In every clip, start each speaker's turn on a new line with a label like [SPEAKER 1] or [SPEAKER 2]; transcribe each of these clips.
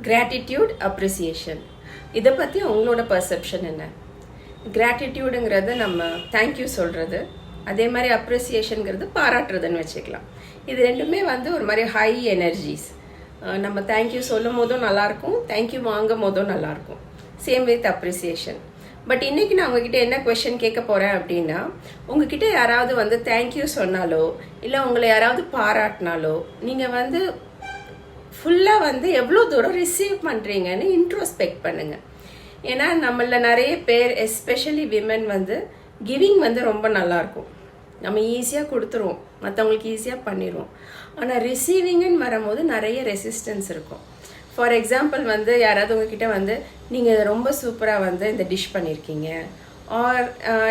[SPEAKER 1] Gratitude, appreciation, இதை பற்றி உங்களோட பர்செப்ஷன் என்ன? கிராட்டிடியூடுங்கிறது நம்ம தேங்க்யூ சொல்கிறது, அதே மாதிரி அப்ரிசியேஷனுங்கிறது பாராட்டுறதுன்னு வச்சுக்கலாம். இது ரெண்டுமே ஒரு மாதிரி ஹை எனர்ஜிஸ். நம்ம தேங்க்யூ சொல்லும் போதும் நல்லாயிருக்கும், தேங்க்யூ வாங்கும் போதும் நல்லாயிருக்கும். Same with appreciation. பட் இன்றைக்கி நான் உங்ககிட்ட என்ன கொஷின் கேட்க போகிறேன் அப்படின்னா, உங்ககிட்ட யாராவது தேங்க்யூ சொன்னாலோ இல்லை உங்களை யாராவது பாராட்டினாலோ நீங்கள் ஃபுல்லாக எவ்வளோ தூரம் ரிசீவ் பண்ணுறீங்கன்னு இன்ட்ரோஸ்பெக்ட் பண்ணுங்கள். ஏன்னா நம்மள நிறைய பேர் எஸ்பெஷலி விமன் கிவிங் ரொம்ப நல்லாயிருக்கும், நம்ம ஈஸியாக கொடுத்துருவோம், மற்றவங்களுக்கு ஈஸியாக பண்ணிடுவோம். ஆனால் ரிசீவிங்குன்னு வரும்போது நிறைய ரெசிஸ்டன்ஸ் இருக்கும். ஃபார் எக்ஸாம்பிள் யாராவது உங்ககிட்ட நீங்கள் ரொம்ப சூப்பராக இந்த டிஷ் பண்ணியிருக்கீங்க, ஆர்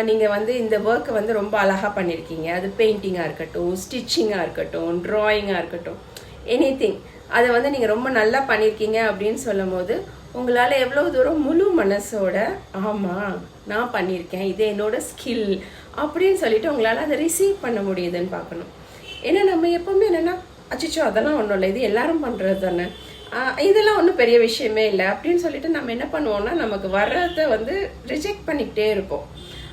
[SPEAKER 1] நீங்கள் இந்த ஒர்க்கை ரொம்ப அழகாக பண்ணியிருக்கீங்க, அது பெயிண்டிங்காக இருக்கட்டும், ஸ்டிச்சிங்காக இருக்கட்டும், ட்ராயிங்காக இருக்கட்டும், எனிதிங், அதை நீங்கள் ரொம்ப நல்லா பண்ணியிருக்கீங்க அப்படின்னு சொல்லும் போது உங்களால் எவ்வளோ தூரம் முழு மனசோட ஆமாம் நான் பண்ணியிருக்கேன், இது என்னோட ஸ்கில் அப்படின்னு சொல்லிட்டு உங்களால் அதை ரிசீவ் பண்ண முடியுதுன்னு பார்க்கணும். ஏன்னா நம்ம எப்போவுமே என்னென்னா அச்சிச்சோ அதெல்லாம் ஒன்றும் இல்லை, இது எல்லாரும் பண்ணுறது தானே, இதெல்லாம் ஒன்றும் பெரிய விஷயமே இல்லை அப்படின்னு சொல்லிட்டு நம்ம என்ன பண்ணுவோம்னா நமக்கு வர்றதை ரிஜெக்ட் பண்ணிக்கிட்டே இருப்போம்.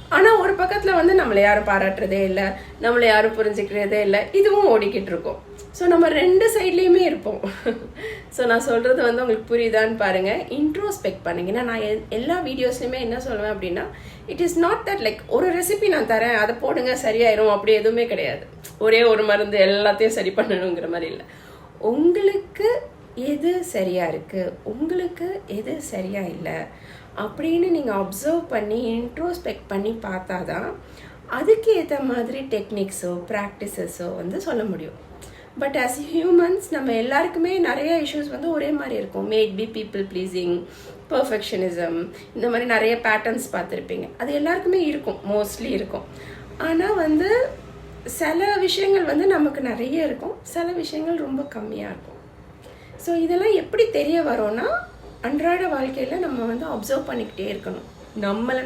[SPEAKER 1] ஆனால் ஒரு பக்கத்தில் நம்மளை யாரும் பாராட்டுறதே இல்லை, நம்மளை யாரும் புரிஞ்சுக்கிறதே இல்லை, இதுவும் ஓடிக்கிட்டு இருக்கோம். ஸோ நம்ம ரெண்டு சைட்லேயுமே இருப்போம். ஸோ நான் சொல்கிறது உங்களுக்கு புரியுதான்னு பாருங்கள், இன்ட்ரோஸ்பெக்ட் பண்ணிங்கன்னா நான் எல்லா வீடியோஸ்லையுமே என்ன சொல்லுவேன் அப்படின்னா, it is not that like ஒரு ரெசிபி நான் தரேன் அதை போடுங்க சரியாயிரும் அப்படி எதுவுமே கிடையாது, ஒரே ஒரு மருந்து எல்லாத்தையும் சரி பண்ணணுங்கிற மாதிரி இல்லை. உங்களுக்கு எது சரியாக இருக்குது, உங்களுக்கு எது சரியாக இல்லை அப்படின்னு நீங்கள் அப்சர்வ் பண்ணி இன்ட்ரோஸ்பெக்ட் பண்ணி பார்த்தா தான் அதுக்கு ஏற்ற மாதிரி டெக்னிக்ஸோ ப்ராக்டிசஸோ சொல்ல முடியும். பட் ஆஸ் ஹியூமன்ஸ் நம்ம எல்லாருக்குமே நிறைய இஷ்யூஸ் ஒரே மாதிரி இருக்கும். Maybe people pleasing, perfectionism, இந்த மாதிரி நிறைய பேட்டர்ன்ஸ் பார்த்துருப்பீங்க, அது எல்லாருக்குமே இருக்கும், மோஸ்ட்லி இருக்கும். ஆனால் சில விஷயங்கள் நமக்கு நிறைய இருக்கும், சில விஷயங்கள் ரொம்ப கம்மியாக இருக்கும். ஸோ இதெல்லாம் எப்படி தெரிய வரோன்னா அன்றாட வாழ்க்கையில் நம்ம அப்சர்வ் பண்ணிக்கிட்டே இருக்கணும்,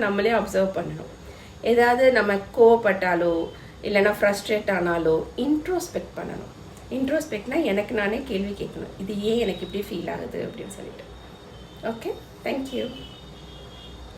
[SPEAKER 1] நம்மளே அப்சர்வ் பண்ணணும். ஏதாவது நம்ம கோவப்பட்டாலோ இல்லைன்னா ஃப்ரஸ்ட்ரேட் ஆனாலோ இன்ட்ரோஸ்பெக்ட் பண்ணணும். இன்ட்ரோஸ்பெக்ட்னா எனக்கு நானே கேள்வி கேட்கணும், இது ஏன் எனக்கு இப்படி ஃபீல் ஆகுது அப்படின்னு சொல்லிட்டு. Okay, thank you.